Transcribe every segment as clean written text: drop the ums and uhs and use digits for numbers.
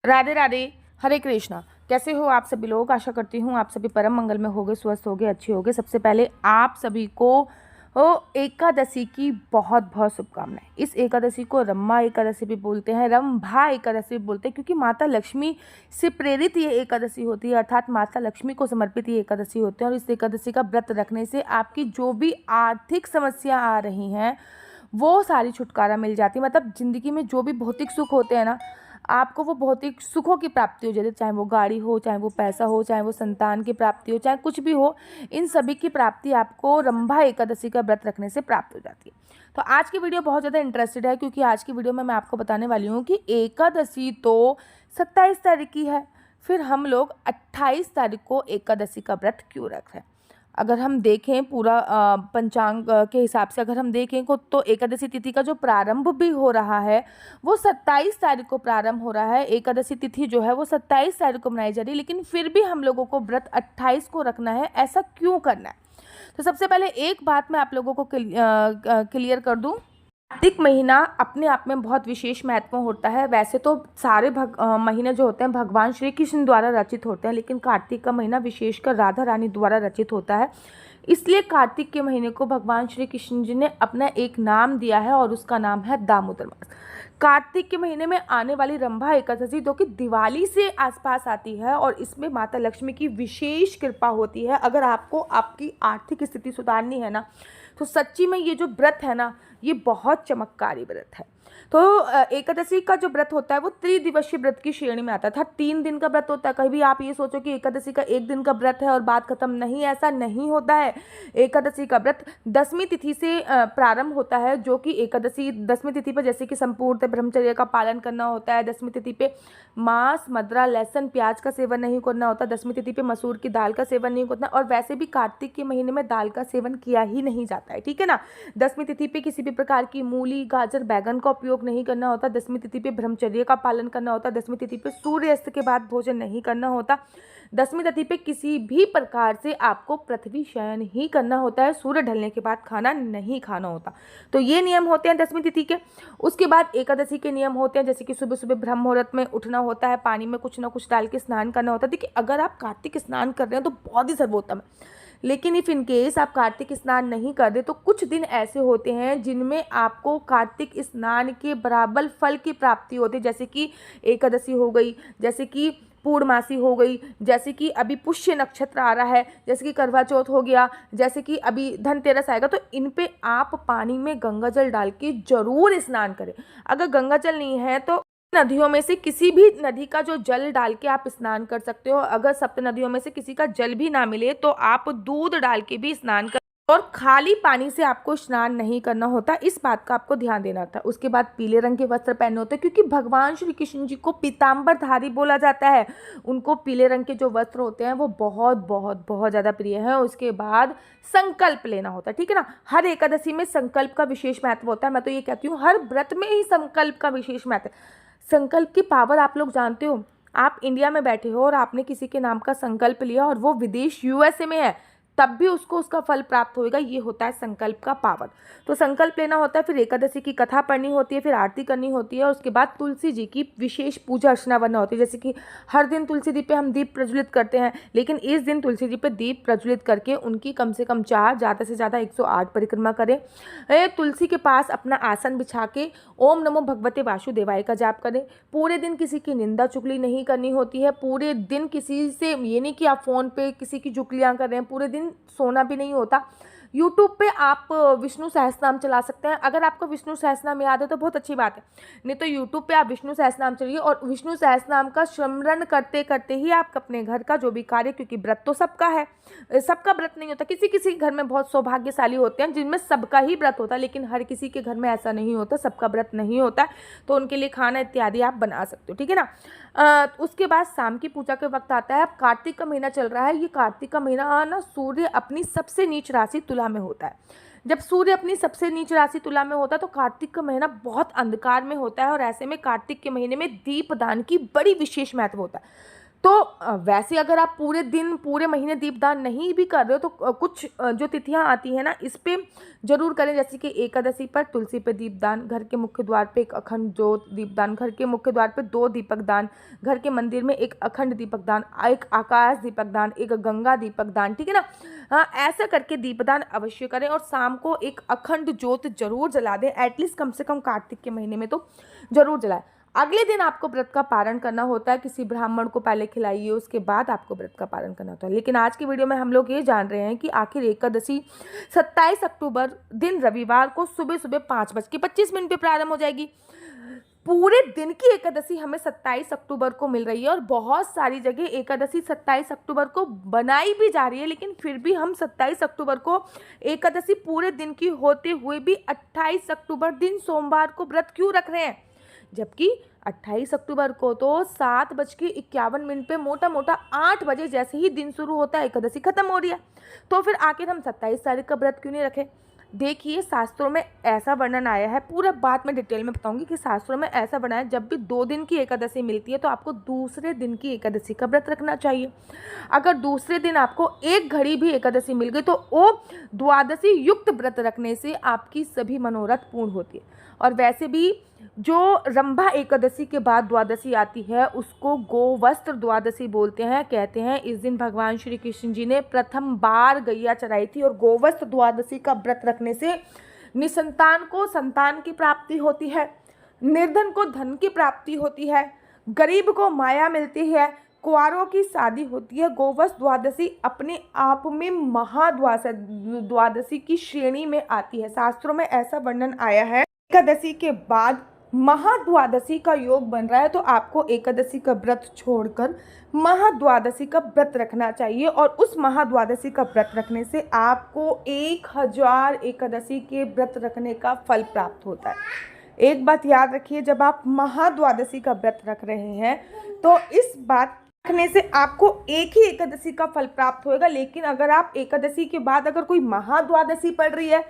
राधे राधे। हरे कृष्णा। कैसे हो आप सभी लोग? आशा करती हूँ आप सभी परम मंगल में होगे, स्वस्थ होगे, अच्छे होगे। सबसे पहले आप सभी को एकादशी की बहुत बहुत शुभकामनाएं। इस एकादशी को रम्मा एकादशी भी बोलते हैं, रंभा एकादशी भी बोलते हैं, क्योंकि माता लक्ष्मी से प्रेरित ये एकादशी होती है, अर्थात माता लक्ष्मी को समर्पित ये एकादशी होते हैं। और इस एकादशी का व्रत रखने से आपकी जो भी आर्थिक समस्या आ रही हैं वो सारी छुटकारा मिल जाती है। मतलब ज़िंदगी में जो भी भौतिक सुख होते हैं ना, आपको वो भौतिक सुखों की प्राप्ति हो जाती है। चाहे वो गाड़ी हो, चाहे वो पैसा हो, चाहे वो संतान की प्राप्ति हो, चाहे कुछ भी हो, इन सभी की प्राप्ति आपको रंभा एकादशी का व्रत रखने से प्राप्त हो जाती है। तो आज की वीडियो बहुत ज़्यादा इंटरेस्टेड है, क्योंकि आज की वीडियो में मैं आपको बताने वाली हूँ कि एकादशी तो 27 तारीख की है, फिर हम लोग 28 तारीख को एकादशी का व्रत क्यों रख रहे हैं। अगर हम देखें पूरा पंचांग के हिसाब से अगर हम देखें तो एकादशी तिथि का जो प्रारंभ भी हो रहा है वो 27 तारीख को प्रारंभ हो रहा है। एकादशी तिथि जो है वो 27 तारीख को मनाई जा रही है, लेकिन फिर भी हम लोगों को व्रत 28 को रखना है। ऐसा क्यों करना है? तो सबसे पहले एक बात मैं आप लोगों को क्लियर कर दूं। कार्तिक महीना अपने आप में बहुत विशेष महत्व होता है। वैसे तो सारे महीने जो होते हैं भगवान श्री कृष्ण द्वारा रचित होते हैं, लेकिन कार्तिक का महीना विशेषकर राधा रानी द्वारा रचित होता है। इसलिए कार्तिक के महीने को भगवान श्री कृष्ण जी ने अपना एक नाम दिया है और उसका नाम है दामोदर मास। कार्तिक के महीने में आने वाली रंभा एकादशी जो कि दिवाली से आसपास आती है, और इसमें माता लक्ष्मी की विशेष कृपा होती है। अगर आपको आपकी आर्थिक स्थिति सुधारनी है ना, तो सच्ची में ये जो व्रत है ना, ये बहुत चमत्कारी व्रत है। तो एकादशी का जो व्रत होता है वो त्रिदिवसीय व्रत की श्रेणी में आता था। 3 दिन का व्रत होता है। कभी आप ये सोचो कि एकादशी का 1 दिन का व्रत है और बात खत्म, नहीं, ऐसा नहीं होता है। एकादशी का व्रत 10वीं तिथि से प्रारंभ होता है, जो कि एकादशी 10वीं तिथि पर जैसे कि संपूर्ण ब्रह्मचर्य का पालन करना होता है। 10वीं तिथि पे मांस, मदिरा, लहसुन, प्याज का सेवन नहीं करना होता। 10वीं तिथि पे मसूर की दाल का सेवन नहीं करना, और वैसे भी कार्तिक के महीने में दाल का सेवन किया ही नहीं जाता है, ठीक है ना। 10वीं तिथि पे किसी भी प्रकार की मूली, गाजर, बैगन का उपयोग नहीं करना होता। 10वीं तिथि पे ब्रह्मचर्य का पालन करना होता। 10वीं तिथि पे सूर्यास्त के बाद भोजन नहीं करना होता। 10वीं तिथि पे किसी भी प्रकार से आपको पृथ्वी शयन ही करना होता है। सूर्य ढलने के बाद खाना नहीं खाना होता। तो ये नियम होते हैं 10वीं तिथि के। उसके बाद एकादशी के नियम होते हैं, जैसे कि सुबह सुबह ब्रह्म मुहूर्त में उठना होता है, पानी में कुछ ना कुछ डाल के स्नान करना होता है। देखिए, अगर आप कार्तिक स्नान कर रहे हैं तो बहुत ही सर्वोत्तम है, लेकिन इफ़ इन केस आप कार्तिक स्नान नहीं कर दे तो कुछ दिन ऐसे होते हैं जिनमें आपको कार्तिक स्नान के बराबर फल की प्राप्ति होती है। जैसे कि एकादशी हो गई, जैसे कि पूर्णमासी हो गई, जैसे कि अभी पुष्य नक्षत्र आ रहा है, जैसे कि करवा चौथ हो गया, जैसे कि अभी धनतेरस आएगा। तो इन पे आप पानी में गंगा जल डाल के जरूर स्नान करें। अगर गंगा जल नहीं है तो नदियों में से किसी भी नदी का जो जल डाल के आप स्नान कर सकते हो। अगर सप्त नदियों में से किसी का जल भी ना मिले तो आप दूध डाल के भी स्नान कर, और खाली पानी से आपको स्नान नहीं करना होता। इस बात का आपको ध्यान देना था। उसके बाद पीले रंग के वस्त्र पहनने होते हैं, क्योंकि भगवान श्री कृष्ण जी को पीताम्बरधारी बोला जाता है। उनको पीले रंग के जो वस्त्र होते हैं वो बहुत बहुत बहुत ज़्यादा प्रिय है। उसके बाद संकल्प लेना होता है, ठीक है ना। हर एकादशी में संकल्प का विशेष महत्व होता है। मैं तो ये कहती हूँ हर व्रत में ही संकल्प का विशेष महत्व है। संकल्प की पावर आप लोग जानते हो। आप इंडिया में बैठे हो और आपने किसी के नाम का संकल्प लिया और वो विदेश यूएसए में है, तब भी उसको उसका फल प्राप्त होएगा। ये होता है संकल्प का पावर। तो संकल्प लेना होता है, फिर एकादशी की कथा पढ़नी होती है, फिर आरती करनी होती है, और उसके बाद तुलसी जी की विशेष पूजा अर्चना करना होती है। जैसे कि हर दिन तुलसी जी पे हम दीप प्रज्वलित करते हैं, लेकिन इस दिन तुलसी जी पे दीप प्रज्वलित करके उनकी कम से कम 4, ज़्यादा से ज़्यादा 108 परिक्रमा करें। तुलसी के पास अपना आसन बिछा के ओम नमो भगवते वासुदेवाय का जाप करें। पूरे दिन किसी की निंदा चुगली नहीं करनी होती है। पूरे दिन किसी से, ये नहीं कि आप फ़ोन पे किसी की चुगलियाँ कर रहे हैं, पूरे दिन सोना भी नहीं होता। यूट्यूब पे आप विष्णु सहस्त्रनाम चला सकते हैं। अगर आपको विष्णु सहस्त्रनाम याद है तो बहुत अच्छी बात है, नहीं तो यूट्यूब पे आप विष्णु सहस्त्रनाम चलिए, और विष्णु सहस्त्रनाम का स्मरण करते करते ही आप अपने घर का जो भी कार्य, क्योंकि व्रत तो सबका है, सबका व्रत नहीं होता। किसी किसी घर में बहुत सौभाग्यशाली होते हैं जिनमें सबका ही व्रत होता है, लेकिन हर किसी के घर में ऐसा नहीं होता, सबका व्रत नहीं होता है। तो उनके लिए खाना इत्यादि आप बना सकते हो, ठीक है ना। उसके बाद शाम की पूजा के वक्त आता है। अब कार्तिक का महीना चल रहा है। ये कार्तिक का महीना ना सूर्य अपनी सबसे नीच राशि तुला में होता है। जब सूर्य अपनी सबसे नीच राशि तुला में होता है तो कार्तिक का महीना बहुत अंधकार में होता है, और ऐसे में कार्तिक के महीने में दीपदान की बड़ी विशेष महत्व होता है। तो वैसे अगर आप पूरे दिन पूरे महीने दीपदान नहीं भी कर रहे हो तो कुछ जो तिथियां आती हैं ना, इस पे जरूर करें। जैसे कि एकादशी पर तुलसी पे दीपदान, घर के मुख्य द्वार पे एक अखंड ज्योत दीपदान, घर के मुख्य द्वार पे 2 दीपक दान, घर के मंदिर में एक अखंड दीपक दान, एक आकाश दीपक दान, एक गंगा दीपक दान, ठीक है ना। हाँ, ऐसा करके दीपदान अवश्य करें और शाम को एक अखंड ज्योत जरूर जला दें, एटलीस्ट कम से कम कार्तिक के महीने में तो जरूर जलाएं। अगले दिन आपको व्रत का पारण करना होता है, किसी ब्राह्मण को पहले खिलाइए, उसके बाद आपको व्रत का पारण करना होता है। लेकिन आज की वीडियो में हम लोग ये जान रहे हैं कि आखिर एकादशी 27 अक्टूबर दिन रविवार को सुबह सुबह 5:25 पे प्रारंभ हो जाएगी। पूरे दिन की एकादशी हमें 27 अक्टूबर को मिल रही है और बहुत सारी जगह एकादशी 27 अक्टूबर को बनाई भी जा रही है, लेकिन फिर भी हम 27 अक्टूबर को एकादशी पूरे दिन की होते हुए भी 28 अक्टूबर दिन सोमवार को व्रत क्यों रख रहे हैं, जबकि 28 अक्टूबर को तो 7:51 पे मोटा मोटा 8 बजे जैसे ही दिन शुरू होता है एकादशी खत्म हो रही है। तो फिर आखिर हम 27 तारीख का व्रत क्यों नहीं रखें। देखिए, शास्त्रों में ऐसा वर्णन आया है, पूरा बात मैं डिटेल में बताऊंगी कि शास्त्रों में ऐसा वर्णन है, जब भी 2 दिन की एकादशी मिलती है तो आपको दूसरे दिन की एकादशी का व्रत रखना चाहिए। अगर दूसरे दिन आपको 1 घड़ी भी एकादशी मिल गई तो वो द्वादशी युक्त व्रत रखने से आपकी सभी मनोरथ पूर्ण होती है। और वैसे भी जो रंभा एकादशी के बाद द्वादशी आती है उसको गोवस्त्र द्वादशी बोलते हैं। कहते हैं इस दिन भगवान श्री कृष्ण जी ने प्रथम बार गैया चराई थी और गोवस्त्र द्वादशी का व्रत रखने से निसंतान को संतान की प्राप्ति होती है, निर्धन को धन की प्राप्ति होती है, गरीब को माया मिलती है, कुंवारों की शादी होती है। गोवस्त्र द्वादशी अपने आप में महाद्वादशी की श्रेणी में आती है। शास्त्रों में ऐसा वर्णन आया है, एकादशी के बाद महाद्वादशी का योग बन रहा है तो आपको एकादशी का व्रत छोड़कर महाद्वादशी का व्रत रखना चाहिए और उस महाद्वादशी का व्रत रखने से आपको 1000 एकादशी के व्रत रखने का फल प्राप्त होता है। एक बात याद रखिए, जब आप महाद्वादशी का व्रत रख रहे हैं तो इस बात रखने से आपको एक ही एकादशी का फल प्राप्त होगा। लेकिन अगर आप एकादशी के बाद अगर कोई महाद्वादशी पड़ रही है,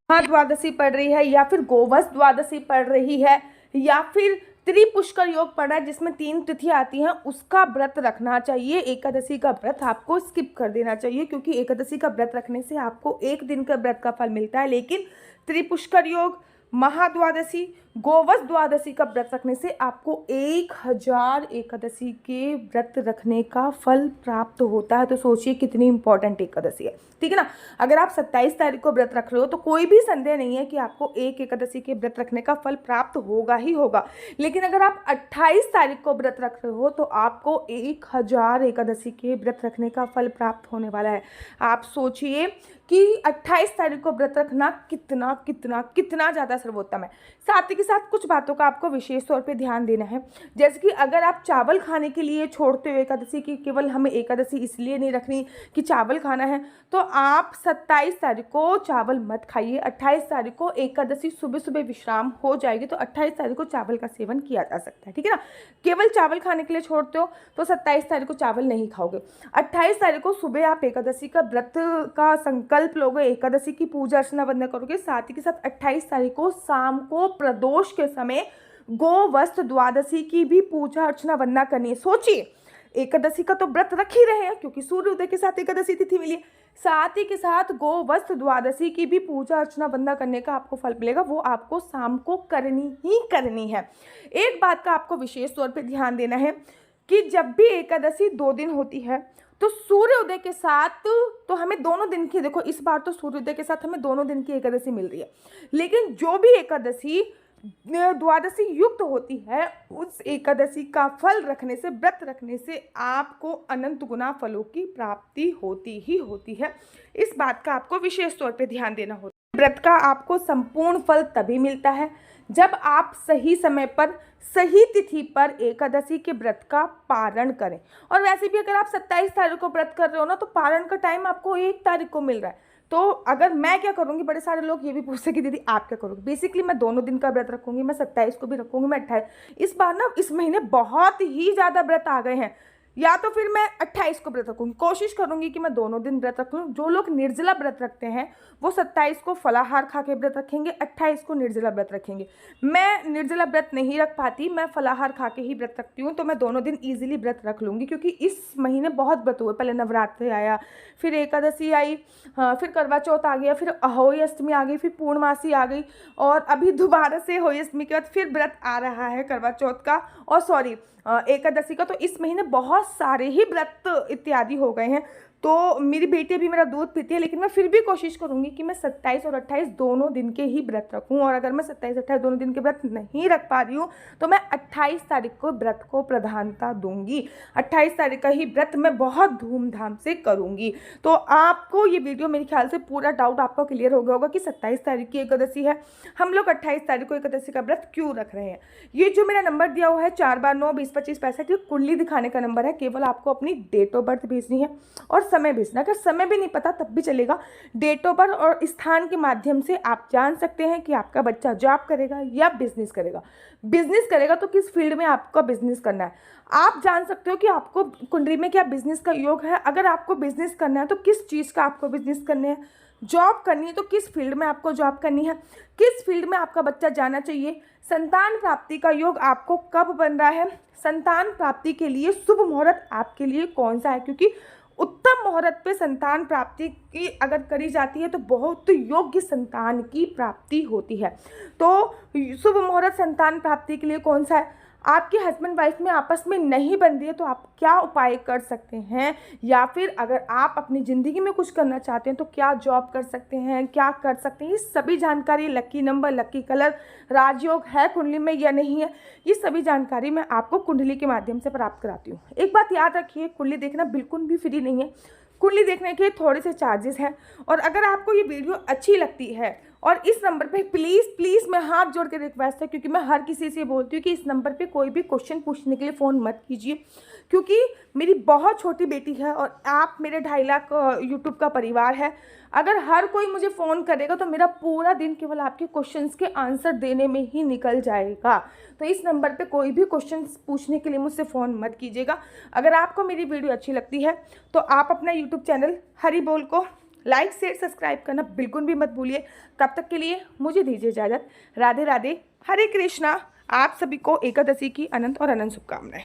द्वादशी पढ़ रही है या फिर गोवस्त्र द्वादशी पढ़ रही है या फिर त्रिपुष्कर योग पढ़ा है जिसमें 3 तिथि आती हैं, उसका व्रत रखना चाहिए। एकादशी का व्रत आपको स्किप कर देना चाहिए, क्योंकि एकादशी का व्रत रखने से आपको 1 दिन का व्रत का फल मिलता है, लेकिन त्रिपुष्कर योग, महाद्वादशी, गोवस्त्र द्वादशी का व्रत रखने से आपको 1000 एकादशी के व्रत रखने का फल प्राप्त होता है। तो सोचिए कितनी इंपॉर्टेंट एकादशी है, ठीक है ना। अगर आप 27 तारीख को व्रत रख रहे हो तो कोई भी संदेह नहीं है कि आपको एक एकादशी के व्रत रखने का फल प्राप्त होगा ही होगा। लेकिन अगर आप 28 तारीख को व्रत रख रहे हो तो आपको 1000 एकादशी के व्रत रखने का फल प्राप्त होने वाला है। आप सोचिए कि 28 तारीख को व्रत रखना कितना कितना कितना ज़्यादा सर्वोत्तम है। साथ ही के साथ कुछ बातों का आपको विशेष तौर पे ध्यान देना है, जैसे कि अगर आप चावल खाने के लिए छोड़ते हो एकादशी की, केवल हमें एकादशी इसलिए नहीं रखनी कि चावल खाना है, तो आप 27 तारीख को चावल मत खाइए। 28 तारीख को एकादशी सुबह सुबह विश्राम हो जाएगी तो 28 तारीख को चावल का सेवन किया जा सकता है, ठीक है ना। केवल चावल खाने के लिए छोड़ते हो तो 27 तारीख को चावल नहीं खाओगे। 28 तारीख को सुबह आप एकादशी का व्रत का संकल्प लोगे, एकादशी की पूजा अर्चना वंदना करोगे। साथ ही के साथ 28 तारीख को शाम को प्रदोष के समय गोवस्त्र द्वादशी की भी पूजा अर्चना वंदना करनी है। सोचिए, एकादशी का तो व्रत रख ही रहे हैं क्योंकि सूर्योदय के साथ एकादशी तिथि मिली है, साथ ही के साथ गोवस्त्र द्वादशी की भी पूजा अर्चना वंदना करने का आपको फल मिलेगा, वो आपको शाम को करनी ही करनी है। एक बात का आपको विशेष तौर पे ध्यान देना है कि जब भी एकादशी 2 दिन होती है तो सूर्योदय के साथ तो हमें दोनों दिन की, देखो इस बार तो सूर्योदय के साथ हमें दोनों दिन की एकादशी मिल रही है, लेकिन जो भी एकादशी द्वादशी युक्त होती है उस एकादशी का फल रखने से, व्रत रखने से आपको अनंत गुना फलों की प्राप्ति होती ही होती है। इस बात का आपको विशेष तौर पे ध्यान देना होता है। व्रत का आपको संपूर्ण फल तभी मिलता है जब आप सही समय पर सही तिथि पर एकादशी के व्रत का पारण करें। और वैसे भी अगर आप 27 तारीख को व्रत कर रहे हो ना तो पारण का टाइम आपको 1 तारीख को मिल रहा है। तो अगर मैं क्या करूँगी, बड़े सारे लोग ये भी पूछते कि दीदी आप क्या करोगे। बेसिकली मैं दोनों दिन का व्रत रखूँगी, मैं 27 को भी रखूँगी, मैं 28। इस बार ना इस महीने बहुत ही ज़्यादा व्रत आ गए हैं, या तो फिर मैं 28 को व्रत रखूँगी, कोशिश करूँगी कि मैं दोनों दिन व्रत रखूँ। जो लोग निर्जला व्रत रखते हैं वो 27 को फलाहार खा के व्रत रखेंगे, 28 को निर्जला व्रत रखेंगे। मैं निर्जला व्रत नहीं रख पाती, मैं फलाहार खा के ही व्रत रखती हूँ, तो मैं दोनों दिन ईजिली व्रत रख लूँगी, क्योंकि इस महीने बहुत व्रत हुए। पहले नवरात्रि आया, फिर एकादशी आई, हाँ, फिर करवा चौथ आ गया, फिर अहोई अष्टमी आ गई, फिर पूर्णमासी आ गई, और अभी दोबारा से होई अष्टमी के बाद फिर व्रत आ रहा है करवा चौथ का, और सॉरी एकादशी का। तो इस महीने बहुत सारे ही व्रत इत्यादि हो गए हैं। तो मेरी बेटी भी मेरा दूध पीती है, लेकिन मैं फिर भी कोशिश करूंगी कि मैं 27 और 28 दोनों दिन के ही व्रत रखूं। और अगर मैं 27-28 दोनों दिन के व्रत नहीं रख पा रही हूँ तो मैं 28 तारीख को व्रत को प्रधानता दूंगी। 28 तारीख का ही व्रत मैं बहुत धूमधाम से करूंगी। तो आपको ये वीडियो मेरे ख्याल से पूरा डाउट आपका क्लियर हो गया होगा कि 27 तारीख की एकादशी है, हम लोग 28 तारीख को एकादशी का व्रत क्यों रख रहे हैं। ये जो मेरा नंबर दिया हुआ है 4 बार 9 20 25 65, ये कुंडली दिखाने का नंबर है। केवल आपको अपनी डेट ऑफ बर्थ भेजनी है और समय भेजना। अगर समय भी नहीं पता तब भी चलेगा। डेट ऑफ बर्थ और स्थान के माध्यम से आप जान सकते हैं कि आपका बच्चा जॉब करेगा या बिजनेस करेगा। बिजनेस करेगा तो किस फील्ड में आपका बिजनेस करना है, आप जान सकते हो कि आपको कुंडली में क्या बिजनेस का योग है। अगर आपको बिजनेस करना है तो किस चीज़ का आपको बिजनेस करना है, जॉब करनी है तो किस फील्ड में आपको जॉब करनी है, किस फील्ड में आपका बच्चा जाना चाहिए, संतान प्राप्ति का योग आपको कब बन रहा है, संतान प्राप्ति के लिए शुभ मुहूर्त आपके लिए कौन सा है, क्योंकि उत्तम मुहूर्त पे संतान प्राप्ति की अगर करी जाती है तो बहुत योग्य संतान की प्राप्ति होती है। तो शुभ मुहूर्त संतान प्राप्ति के लिए कौन सा है। आपके हस्बैंड वाइफ में आपस में नहीं बन रही है तो आप क्या उपाय कर सकते हैं, या फिर अगर आप अपनी ज़िंदगी में कुछ करना चाहते हैं तो क्या जॉब कर सकते हैं, क्या कर सकते हैं। ये सभी जानकारी, लकी नंबर, लकी कलर, राजयोग है कुंडली में या नहीं है, ये सभी जानकारी मैं आपको कुंडली के माध्यम से प्राप्त कराती हूँ। एक बात याद रखिए, कुंडली देखना बिल्कुल भी फ्री नहीं है, कुंडली देखने के थोड़े से चार्जेस हैं। और अगर आपको ये वीडियो अच्छी लगती है और इस नंबर पे प्लीज़ मैं हाथ जोड़ के रिक्वेस्ट है, क्योंकि मैं हर किसी से बोलती हूँ कि इस नंबर पे कोई भी क्वेश्चन पूछने के लिए फ़ोन मत कीजिए, क्योंकि मेरी बहुत छोटी बेटी है और आप मेरे 2.5 लाख यूट्यूब का परिवार है। अगर हर कोई मुझे फ़ोन करेगा तो मेरा पूरा दिन केवल आपके क्वेश्चंस के आंसर देने में ही निकल जाएगा। तो इस नंबर पे कोई भी क्वेश्चंस पूछने के लिए मुझसे फ़ोन मत कीजिएगा। अगर आपको मेरी वीडियो अच्छी लगती है तो आप अपना यूट्यूब चैनल हरी बोल को लाइक शेयर सब्सक्राइब करना बिल्कुल भी मत भूलिए। तब तक के लिए मुझे दीजिए इजाज़त। राधे राधे, हरे कृष्णा। आप सभी को एकादशी की अनंत और अनंत शुभकामनाएं।